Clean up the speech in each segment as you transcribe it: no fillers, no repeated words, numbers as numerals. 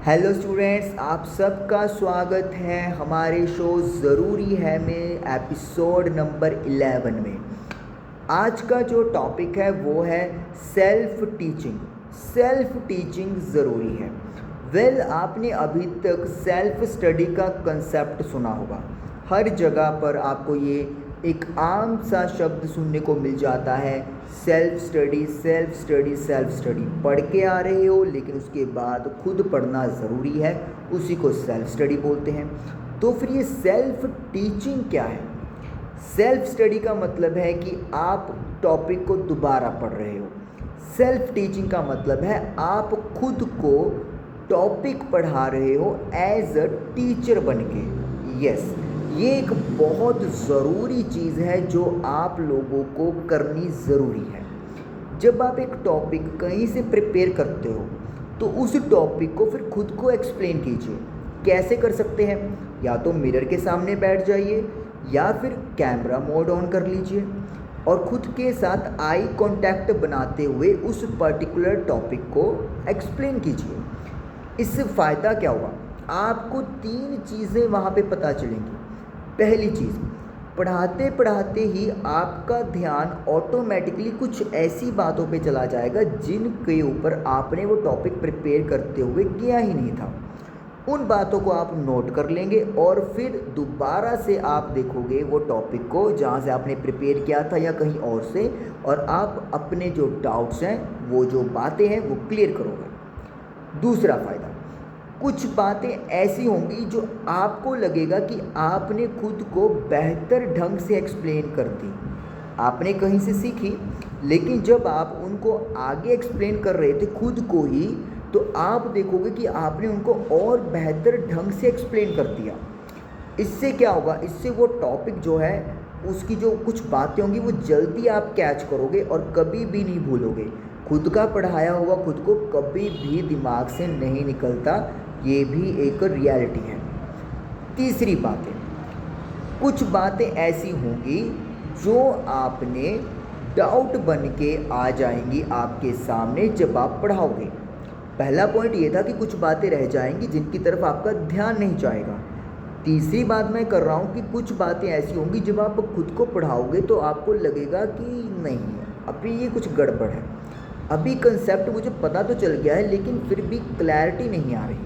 Hello students, आप सबका स्वागत है हमारे शो ज़रूरी है में एपिसोड नंबर 11 में। आज का जो टॉपिक है वो है सेल्फ टीचिंग। सेल्फ टीचिंग ज़रूरी है। आपने अभी तक सेल्फ स्टडी का कंसेप्ट सुना होगा। हर जगह पर आपको ये एक आम सा शब्द सुनने को मिल जाता है, self study self study self study. पढ़ के आ रहे हो लेकिन उसके बाद खुद पढ़ना ज़रूरी है, उसी को सेल्फ स्टडी बोलते हैं। तो फिर ये सेल्फ टीचिंग क्या है? सेल्फ स्टडी का मतलब है कि आप टॉपिक को दोबारा पढ़ रहे हो। सेल्फ टीचिंग का मतलब है आप खुद को टॉपिक पढ़ा रहे हो एज अ टीचर बन के। यस, ये एक बहुत ज़रूरी चीज़ है जो आप लोगों को करनी ज़रूरी है। जब आप एक टॉपिक कहीं से प्रिपेयर करते हो तो उस टॉपिक को फिर खुद को एक्सप्लेन कीजिए। कैसे कर सकते हैं? या तो मिरर के सामने बैठ जाइए या फिर कैमरा मोड ऑन कर लीजिए और खुद के साथ आई कांटेक्ट बनाते हुए उस पर्टिकुलर टॉपिक को एक्सप्लेन कीजिए। इससे फ़ायदा क्या होगा? आपको 3 चीज़ें वहाँ पे पता चलेंगी। पहली चीज़, पढ़ाते पढ़ाते ही आपका ध्यान ऑटोमेटिकली कुछ ऐसी बातों पे चला जाएगा जिनके ऊपर आपने वो टॉपिक प्रिपेयर करते हुए किया ही नहीं था। उन बातों को आप नोट कर लेंगे और फिर दोबारा से आप देखोगे वो टॉपिक को जहाँ से आपने प्रिपेयर किया था या कहीं और से, और आप अपने जो डाउट्स हैं, वो जो बातें हैं, वो क्लियर करोगे। दूसरा फ़ायदा, कुछ बातें ऐसी होंगी जो आपको लगेगा कि आपने खुद को बेहतर ढंग से एक्सप्लेन कर दी। आपने कहीं से सीखी, लेकिन जब आप उनको आगे एक्सप्लेन कर रहे थे खुद को ही, तो आप देखोगे कि आपने उनको और बेहतर ढंग से एक्सप्लेन कर दिया। इससे क्या होगा? इससे वो टॉपिक जो है उसकी जो कुछ बातें होंगी वो जल्दी आप कैच करोगे और कभी भी नहीं भूलोगे। खुद का पढ़ाया हुआ खुद को कभी भी दिमाग से नहीं निकलता, ये भी एक रियलिटी है। तीसरी बात है, कुछ बातें ऐसी होंगी जो आपने डाउट बन के आ जाएंगी आपके सामने जब आप पढ़ाओगे। पहला पॉइंट ये था कि कुछ बातें रह जाएंगी जिनकी तरफ आपका ध्यान नहीं जाएगा। तीसरी बात मैं कर रहा हूँ कि कुछ बातें ऐसी होंगी जब आप खुद को पढ़ाओगे तो आपको लगेगा कि नहीं, अभी ये कुछ गड़बड़ है, अभी कंसेप्ट मुझे पता तो चल गया है लेकिन फिर भी क्लैरिटी नहीं आ रही है।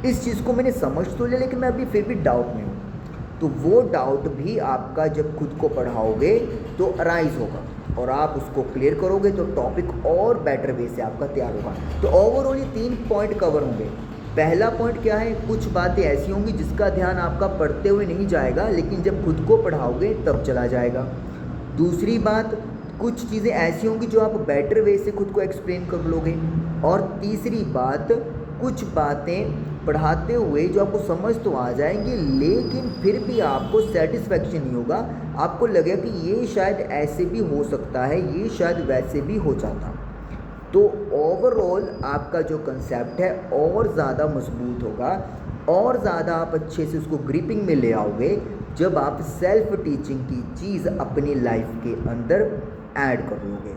इस चीज़ को मैंने समझ तो लिया लेकिन मैं अभी फिर भी डाउट में हूँ। तो वो डाउट भी आपका जब खुद को पढ़ाओगे तो अराइज होगा और आप उसको क्लियर करोगे तो टॉपिक और बेटर वे से आपका तैयार होगा। तो ओवरऑल ये 3 पॉइंट कवर होंगे। पहला पॉइंट क्या है? कुछ बातें ऐसी होंगी जिसका ध्यान आपका पढ़ते हुए नहीं जाएगा लेकिन जब खुद को पढ़ाओगे तब चला जाएगा। दूसरी बात, कुछ चीज़ें ऐसी होंगी जो आप बेटर वे से खुद को एक्सप्लेन कर लोगे। और तीसरी बात, कुछ बातें पढ़ाते हुए जो आपको समझ तो आ जाएंगी लेकिन फिर भी आपको सेटिस्फेक्शन नहीं होगा। आपको लगेगा कि ये शायद ऐसे भी हो सकता है, ये शायद वैसे भी हो जाता। तो ओवरऑल आपका जो कंसेप्ट है और ज़्यादा मजबूत होगा और ज़्यादा आप अच्छे से उसको ग्रिपिंग में ले आओगे जब आप सेल्फ टीचिंग की चीज़ अपनी लाइफ के अंदर ऐड कर लोगे।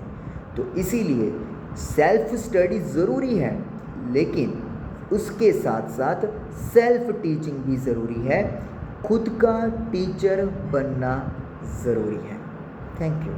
तो इसीलिए सेल्फ स्टडी ज़रूरी है लेकिन उसके साथ साथ सेल्फ टीचिंग भी ज़रूरी है। खुद का टीचर बनना ज़रूरी है। Thank you.